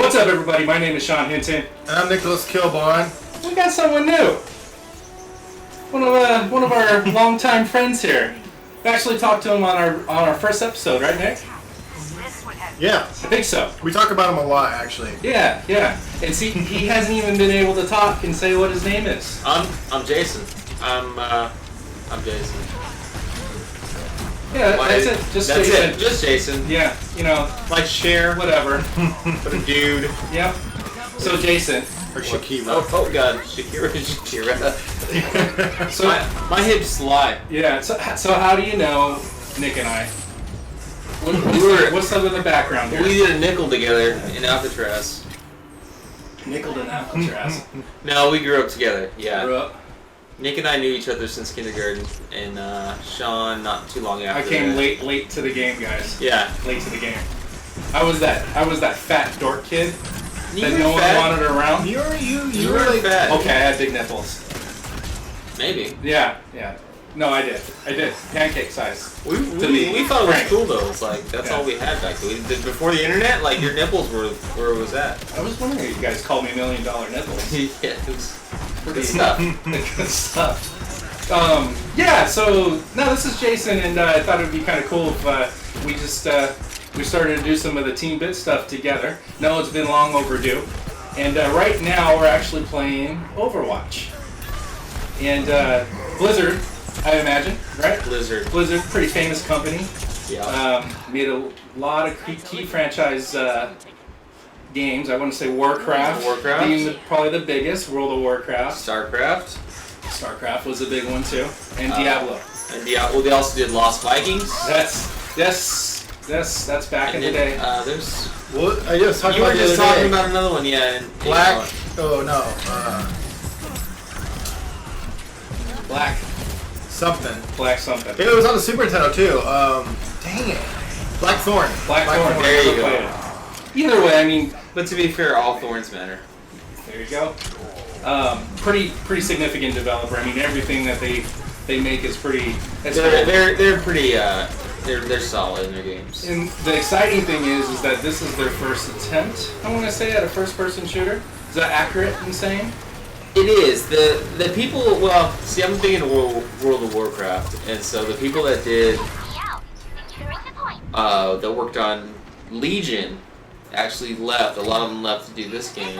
What's up, everybody? My name is Shawn Hinton. And I'm Nicholas Kilborn. We got someone new. One of our longtime friends here. We actually talked to him on our first episode, right, Nick? Yeah, I think so. we talk about him a lot, actually. Yeah. And see, he hasn't even been able to talk and say what his name is. I'm Jason. I'm Jason. Yeah, that's it. Just That's Jason. it. Just Jason. Yeah, Like Cher, whatever. but a dude. Yep. So Jason. Or Shakira. Oh God, Shakira. So my hips lie. yeah. So how do you know Nick and I? What's some of the background here? We did a nickel together in Alcatraz. Nickel and Alcatraz. No, we grew up together. Yeah. Grew up. Nick and I knew each other since kindergarten, and Shawn not too long after. I came that. late to the game, guys. Yeah. Late to the game. I was that fat dork kid You that were no fat. one wanted around. You You were like fat. Okay, I had big nipples. Maybe. Yeah. No, I did. Pancake size. We me, thought it was Frank. cool though. It's like that's Yeah. all we had back then. Before the internet, like your nipples were where was that? I was wondering if you guys called me $1 Million Nipples. Yeah, it was Pretty good stuff. Good stuff. Yeah, so now this is Jason, and I thought it would be kind of cool if we just we started to do some of the Team Bit stuff together. No, it's been long overdue, and right now we're actually playing Overwatch. And Blizzard, I imagine, right? Blizzard. Blizzard, pretty famous company. Yeah. Made a lot of key franchise games. I want to say Warcraft. Warcraft. Being probably the biggest. World of Warcraft. StarCraft. StarCraft was a big one too, and Diablo. And well, they also did Lost Vikings. That's back in the day. There's. Well, I just talked You about were the just other talking day. about another one, yeah. And, Black. Oh no. Black Something. something. It was on the Super Nintendo too. Dang it. Blackthorn. Blackthorn. There you go. Either way, I mean, But to be fair, all thorns matter. there you go. Pretty significant developer. I mean, everything that they make is pretty. They're pretty. They're solid in their games. And the exciting thing is that this is their first attempt, I want to say, at a first-person shooter. Is that accurate in saying? It is. The people, well, see, I'm thinking of World of Warcraft, and so the people that did, that worked on Legion actually left. A lot of them left to do this game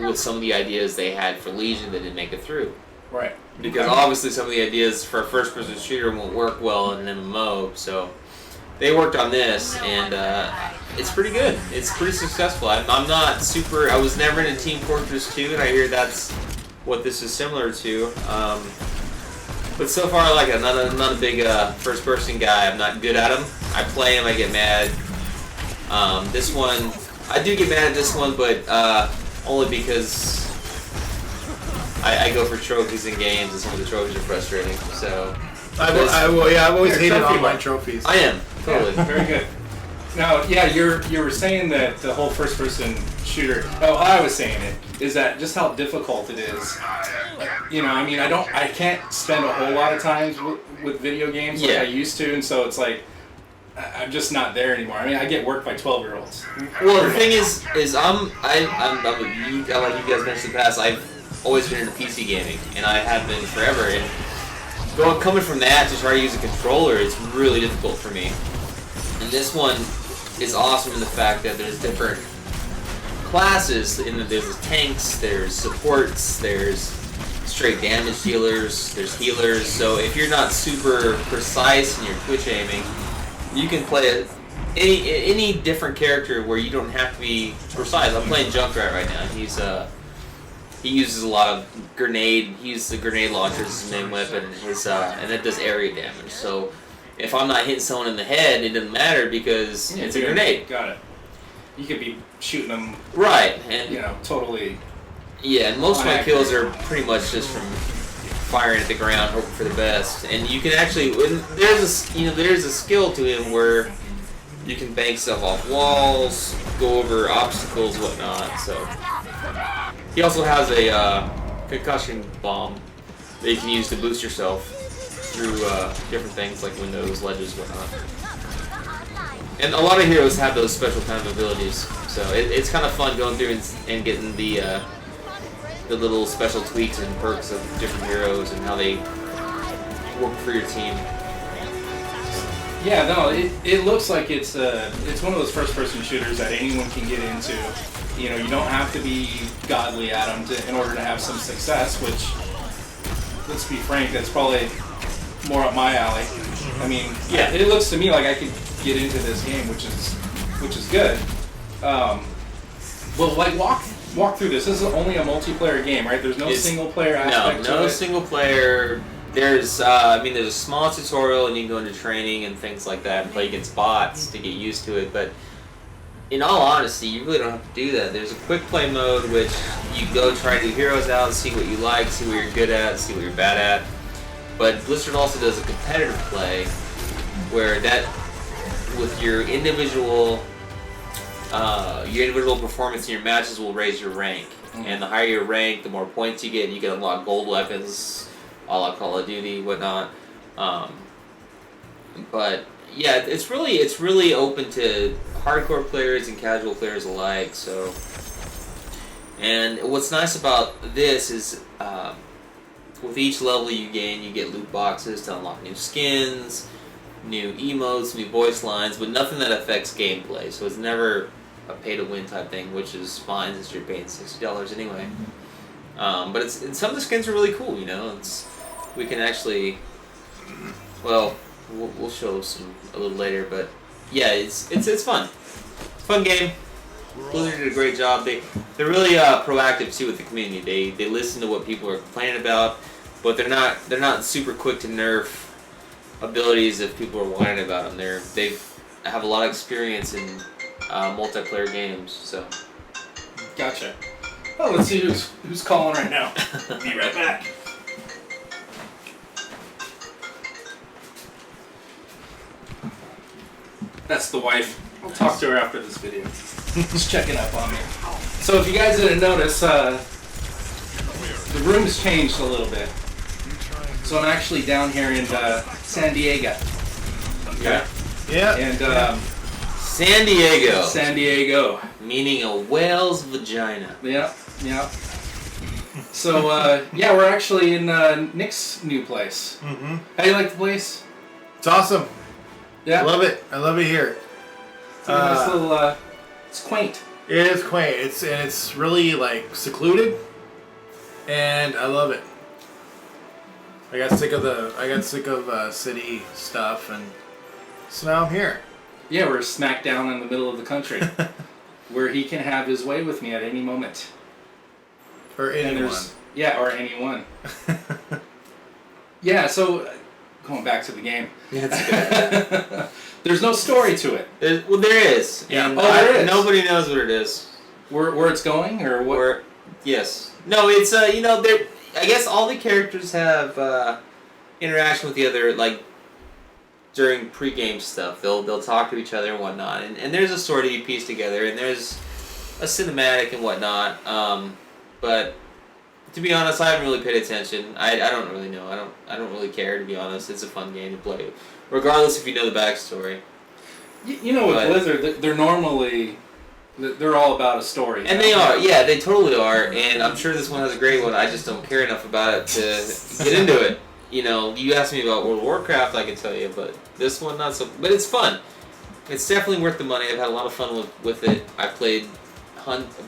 with some of the ideas they had for Legion that didn't make it through. Right. Because obviously some of the ideas for a first-person shooter won't work well in an MMO, so they worked on this, and it's pretty good. It's pretty successful. I'm not super. I was never into Team Fortress 2, and I hear that's what this is similar to. But so far, I like it. I'm not a big first-person guy. I'm not good at them. I play them. I get mad. This one, I do get mad at this one, but only because I go for trophies in games, and some of the trophies are frustrating. So I've always You're a hated trophy online one. trophies. I am totally. Yeah, very good. Now, yeah, you were saying that the whole first-person shooter. Oh, I was saying it is that just how difficult it is. I mean, I can't spend a whole lot of times with video games like Yeah. I used to, and so it's like I'm just not there anymore. I mean, I get worked by 12-year-olds. Well, the thing is I'm like you guys mentioned in the past. I've always been into PC gaming, and I have been forever. And coming from that to try to use a controller, it's really difficult for me. And this one is awesome in the fact that there's different classes. There's tanks, there's supports, there's straight damage dealers, there's healers. So if you're not super precise in your twitch aiming, you can play any different character where you don't have to be precise. I'm playing Junkrat right now. He uses a lot of grenade. He uses the grenade launcher as his main weapon, and that does area damage. So if I'm not hitting someone in the head, it doesn't matter because it's a grenade. Got it. You could be shooting them, Right, and totally. yeah, and most of my kills are pretty much just from firing at the ground, hoping for the best. And you can actually, there's a skill to him where you can bank stuff off walls, go over obstacles, whatnot. So he also has a concussion bomb that you can use to boost yourself through different things like windows, ledges, whatnot. And a lot of heroes have those special kind of abilities. So it's kind of fun going through and getting the little special tweaks and perks of different heroes and how they work for your team. Yeah, no, it looks like it's one of those first-person shooters that anyone can get into. You know, you don't have to be godly at them in order to have some success, which, let's be frank, that's probably more up my alley. I mean, yeah, it looks to me like I could get into this game, which is good. Well, like walk through this. This is only a multiplayer game, right? There's no single-player aspect to it. No single player. There's there's a small tutorial and you can go into training and things like that and play against bots to get used to it, but in all honesty, you really don't have to do that. There's a quick play mode which you go try new heroes out, see what you like, see what you're good at, see what you're bad at. But Blizzard also does a competitive play where that, with your individual performance in your matches will raise your rank. And the higher your rank, the more points you can unlock gold weapons, a la Call of Duty, whatnot. But yeah, it's really open to hardcore players and casual players alike. So, and what's nice about this is with each level you gain, you get loot boxes to unlock new skins, new emotes, new voice lines, but nothing that affects gameplay. So it's never a pay-to-win type thing, which is fine since you're paying $60 anyway. But some of the skins are really cool. You know, we can actually, well, we'll show some a little later, but yeah, it's fun. Fun game. Blizzard did a great job. They're really proactive too with the community. They listen to what people are complaining about, but they're not super quick to nerf abilities if people are whining about them. They have a lot of experience in multiplayer games. So. Gotcha. Oh, let's see who's calling right now. Be right back. That's the wife. I'll talk to her after this video. Just checking up on me. So if you guys didn't notice, the room's changed a little bit. So I'm actually down here in San Diego. Okay? Yeah. And San Diego. San Diego. Meaning a whale's vagina. Yeah. So yeah, we're actually in Nick's new place. Mm-hmm. How do you like the place? It's awesome. Yeah. I love it here. It's a nice little. It's quaint. It is quaint. It's really like secluded, and I love it. I got sick of city stuff, and so now I'm here. Yeah, we're smack down in the middle of the country, where he can have his way with me at any moment. Or anyone. Yeah, or anyone. Yeah, so going back to the game. Yeah, it's good. There's no story to it. Well, there is. Yeah. And there is. Nobody knows what it is. Where it's going, or what? Yes. No, it's I guess all the characters have interaction with the other, like during pre-game stuff. They'll talk to each other and whatnot, and there's a story you piece together, and there's a cinematic and whatnot. But to be honest, I haven't really paid attention. I don't really know. I don't really care, to be honest. It's a fun game to play, regardless if you know the backstory. You know, with Blizzard, they're normally. They're all about a story. And they are, yeah, they totally are, and I'm sure this one has a great one. I just don't care enough about it to get into it. You know, you asked me about World of Warcraft, I can tell you, but this one not so. But it's fun. It's definitely worth the money. I've had a lot of fun with it. I played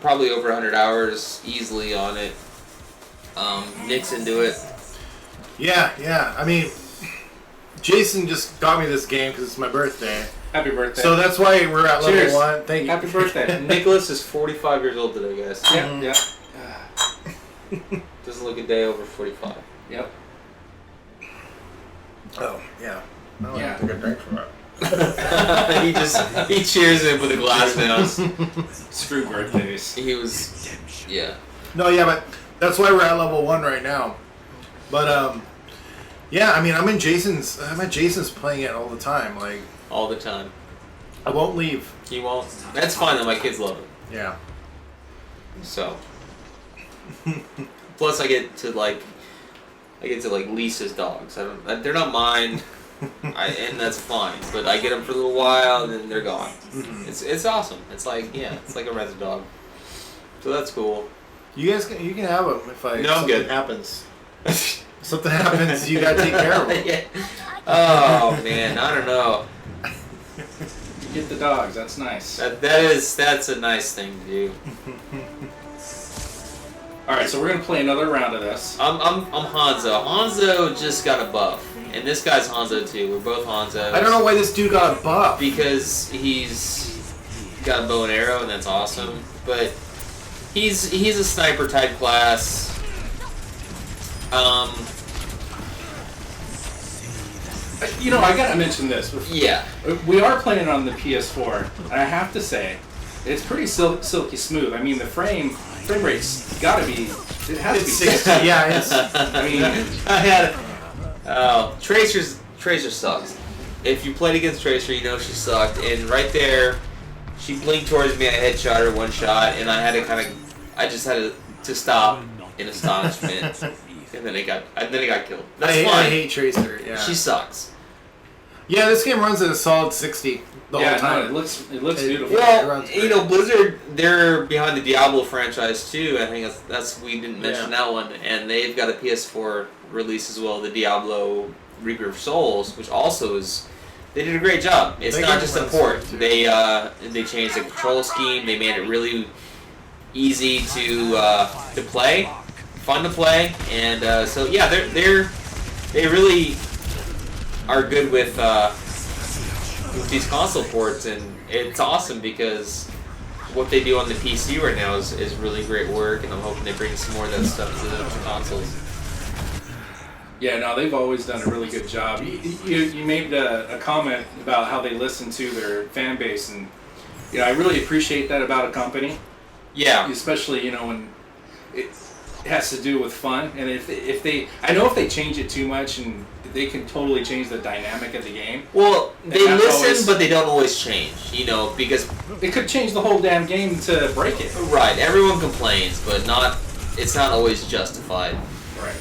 probably over 100 hours easily on it. Nick's into it. Yeah. I mean, Jason just got me this game because it's my birthday. Happy birthday. So that's why we're at Cheers. level 1. Thank you. Happy birthday. Nicholas is 45 years old today, guys. Yeah. Just look a day over 45. Yep. Oh, yeah. No, Yeah. I took a drink from it. he cheers it with a glass now. Screw birthdays. He was, yeah. No, yeah, but that's why we're at level 1 right now. But, yeah, I mean, I'm at Jason's playing it all the time. Like, All the time. I won't leave. He won't. That's fine though, my kids love it. Yeah. So. Plus I get to lease his dogs. They're not mine. and that's fine. But I get them for a little while, and then they're gone. Mm-hmm. It's awesome. It's like it's like a rescue dog. So that's cool. You guys can have them if No, I'm something good. happens. Something happens, you gotta take care of them. Yeah. Oh man, I don't know. Get the dogs. That's nice. That's a nice thing to do. All right, so we're gonna play another round of this. I'm Hanzo. Hanzo just got a buff, and this guy's Hanzo too. We're both Hanzos. I don't know why this dude got a buff. Because he's got a bow and arrow, and that's awesome. But he's a sniper type class. You know, I gotta mention this. Yeah. We are playing on the PS4, and I have to say, it's pretty silky smooth. I mean, the frame rate's gotta be. It has to be 60. Yeah, it's. I mean, I had. Oh, Tracer sucks. If you played against Tracer, you know she sucked. And right there, she blinked towards me. I headshot her one shot, and I had to I just had to stop in astonishment. And then it got killed. That's fine. I hate Tracer. Yeah. She sucks. Yeah, this game runs at a solid 60 the whole time. No, it looks beautiful. Well, you know, Blizzard, they're behind the Diablo franchise too. I think that's we didn't mention that one, and they've got a PS4 release as well, the Diablo Reaper of Souls, which also is. They did a great job. It's not just a port. They changed the control scheme. They made it really easy to play, fun to play, and so yeah, they really are good with these console ports, and it's awesome because what they do on the PC right now is really great work, and I'm hoping they bring some more of that stuff to the consoles. Yeah, no, they've always done a really good job. You made a comment about how they listen to their fan base, and you know, I really appreciate that about a company. Yeah. Especially, you know, when it has to do with fun, and if they change it too much, and they can totally change the dynamic of the game. Well, they listen, but they don't always change, you know, because it could change the whole damn game to break it. Right, everyone complains, but it's not always justified. Right.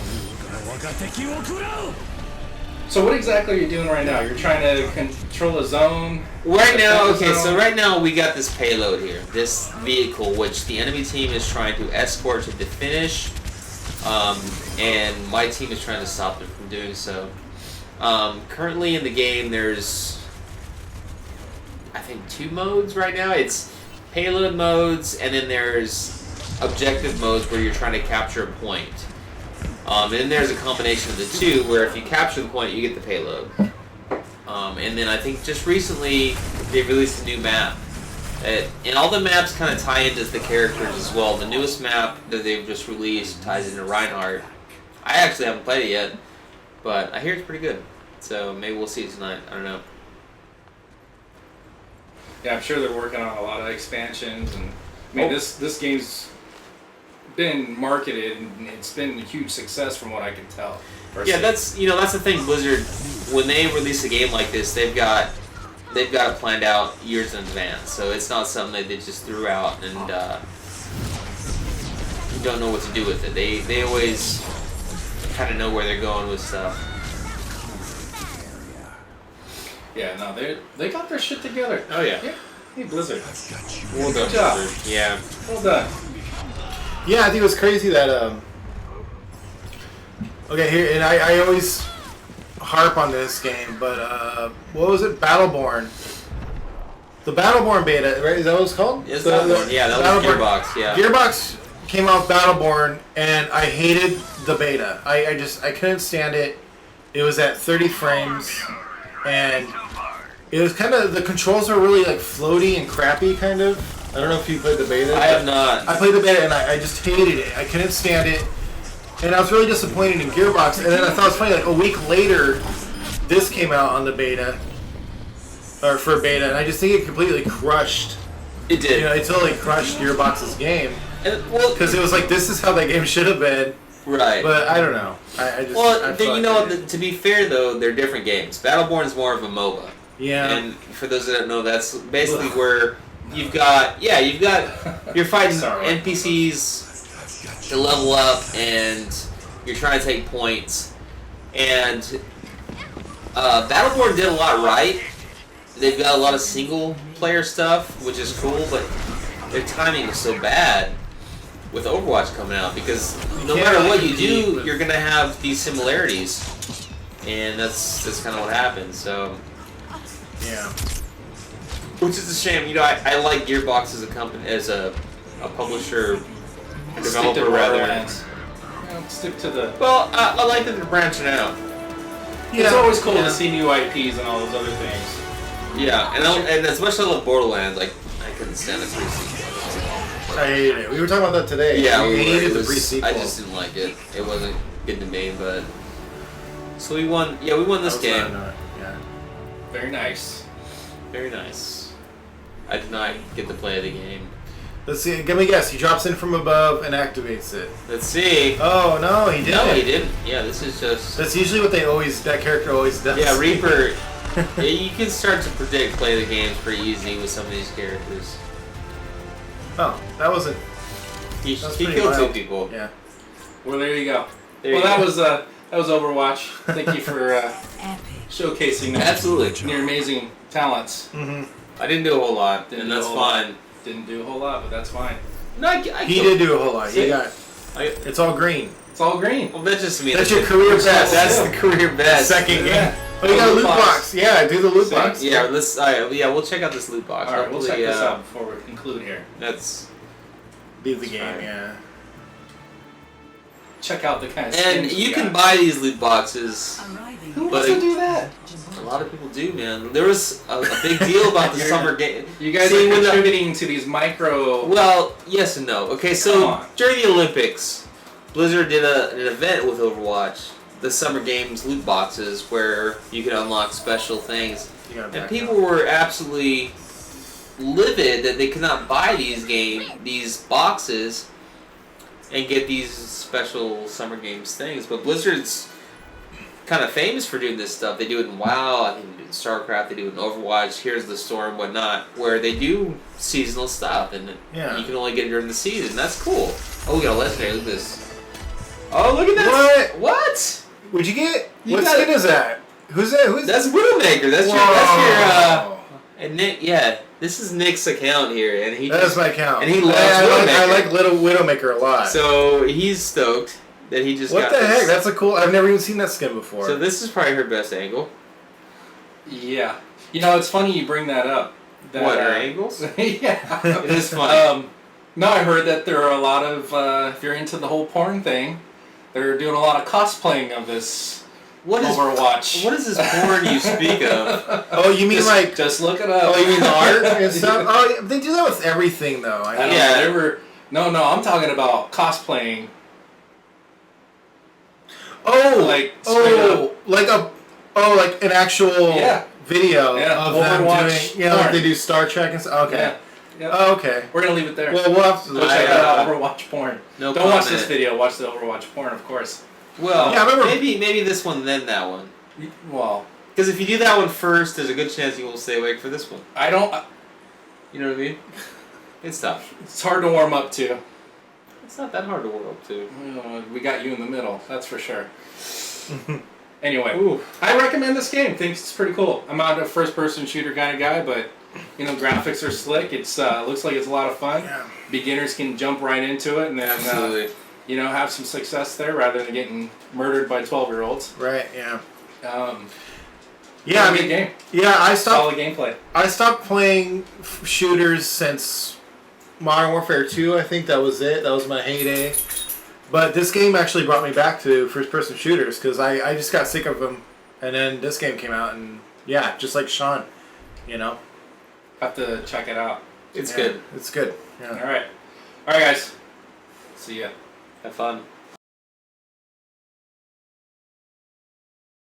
So what exactly are you doing right now? You're trying to control a zone? Right now, so right now we got this payload here, this vehicle, which the enemy team is trying to escort to the finish, and my team is trying to stop them from doing so. Currently in the game, there's, I think, 2 modes right now. It's payload modes, and then there's objective modes where you're trying to capture a point. And then there's a combination of the two, where if you capture the point, you get the payload. And then I think just recently, they released a new map. And all the maps kind of tie into the characters as well. The newest map that they've just released ties into Reinhardt. I actually haven't played it yet, but I hear it's pretty good. So maybe we'll see it tonight. I don't know. Yeah, I'm sure they're working on a lot of expansions, and I mean this game's been marketed and it's been a huge success from what I can tell. Yeah, that's the thing. Blizzard, when they release a game like this, they've got it planned out years in advance. So it's not something that they just threw out and you don't know what to do with it. They always kind of know where they're going with stuff. Yeah, no, they got their shit together. Oh yeah. Hey, Blizzard. Well done, Good job. Blizzard. Yeah. Well done. Yeah, I think it was crazy that okay, here, and I always harp on this game, but what was it? Battleborn. The Battleborn beta, right? Is that what it's called? It's Battleborn. Yeah, that was Gearbox. Yeah. Gearbox came out with Battleborn, and I hated the beta. I couldn't stand it. It was at 30 frames, and it was kind of, the controls were really like floaty and crappy, kind of. I don't know if you played the beta. I have not. I played the beta, and I just hated it. I couldn't stand it. And I was really disappointed in Gearbox. And then I thought it was funny, like a week later, this came out on the beta, or for beta, and I just think it completely crushed. It did. You know, it totally crushed Gearbox's game. Because it was like, this is how that game should have been. Right. But I don't know. To be fair though, they're different games. Battleborn's more of a MOBA. Yeah. And for those that don't know, that's basically where you're fighting NPCs to level up, and you're trying to take points, and Battleborn did a lot right. They've got a lot of single player stuff, which is cool, but their timing is so bad with Overwatch coming out because no matter what you do, you're gonna have these similarities, and that's kind of what happens. So Yeah. which is a shame. You know, I like Gearbox as a company, as a publisher, developer rather. Stick to the. Well, I like that they're branching out. Yeah, it's always cool to see new IPs and all those other things. Yeah, and as much as I love Borderlands, like I couldn't stand the pre-sequel. I hated it. We were talking about that today. Yeah, we hated the was, pre-sequel. I just didn't like it. It wasn't good to me, but so we won. Yeah, we won this game. Yeah. Very nice. Very nice. I did not get to play the game. Let's see. Give me a guess. He drops in from above and activates it. Let's see. Oh no, he didn't. No, he didn't. Yeah, this is just. That's usually what that character always does. Yeah, Reaper. Yeah, you can start to play the games pretty easy with some of these characters. Oh, that wasn't. He pretty killed wild. 2 people. Yeah. Well, there you go. There you go. That was Overwatch. Thank you for showcasing that. Absolutely. Your amazing talents. Mm-hmm. I didn't do a whole lot, Didn't and do a that's whole lot. fine. Didn't do a whole lot, but that's fine. No, I He did do a whole lot. See? You got. It's all green. It's all green. Well, that's just me. That's your career best. That's the career best. Second Yeah. game. Oh, you got a loot box. Yeah, do the loot See? box. Yeah, let's. Yeah, we'll check out this loot box. All right, we'll check Hopefully, this out before we conclude here. That's. Beat the game. Right. Yeah. Check out the kind of And skins you we can got. buy these loot boxes. Who but wants to do that? A lot of people do, man. There was a big deal about the You're- summer game. You guys See, are when the- contributing to these micro. Well, yes and no. Okay, Come so on. during the Olympics, Blizzard did an event with Overwatch, the Summer Games loot boxes, where you could unlock special things. You got And people were absolutely livid that they could not buy these boxes and get these special Summer Games things. But Blizzard's kind of famous for doing this stuff. They do it in WoW, I think they do it in StarCraft, they do it in Overwatch, Here's the Storm, whatnot, where they do seasonal stuff, and Yeah. you can only get it during the season. That's cool. Oh, we got a legendary. Look at this. Oh, look at this. What? What? What'd you get? You What got skin it. is that? Who's that? Who's That's Widowmaker. That's Whoa. and Nick, yeah, this is Nick's account here, and he That is my account. and he loves I Widowmaker. like Little Widowmaker a lot. So he's stoked that he just What got the this. heck? That's a cool. I've never even seen that skin before. So this is probably her best angle. Yeah. You know, it's funny you bring that up. That, What, her angles? Yeah. It is funny. No, I heard that there are a lot of, if you're into the whole porn thing, they're doing a lot of cosplaying of this What is Overwatch. What is this porn you speak of? Oh, you mean like? Just look it up. Oh, you mean the art and stuff? Oh, they do that with everything, though. I don't Yeah. know, there were... No, I'm talking about cosplaying. Oh, Like, straight like an actual Yeah. video Yeah, of them Overwatch doing, like porn. they do Star Trek and stuff. Okay. Yeah. Yep. Oh, okay. We're going to leave it there. Well, we'll have to Go look check at out that. Overwatch porn. No Don't watch comment. this video. Watch the Overwatch porn, of course. Well, Yeah, I remember- maybe this one, then that one. Well, Because if you do that one first, there's a good chance you will stay awake for this one. I don't... You know what I mean? It's tough. It's hard to warm up to. It's not that hard to warm up to. We got you in the middle, that's for sure. Anyway, Ooh. I recommend this game. Think it's pretty cool. I'm not a first-person shooter kind of guy, but you know, graphics are slick. It's looks like it's a lot of fun. Yeah. Beginners can jump right into it and then Absolutely. you know, have some success there rather than getting murdered by 12-year-olds. Right. Yeah. Yeah, I good mean, game. yeah. I Solid stopped. gameplay. I stopped playing shooters since Modern Warfare 2. I think that was it. That was my heyday. But this game actually brought me back to first-person shooters because I just got sick of them, and then this game came out, and yeah, just like Shawn, you know. Have to check it out. It's Yeah, good. It's good. All Yeah. right, guys. See ya. Have fun.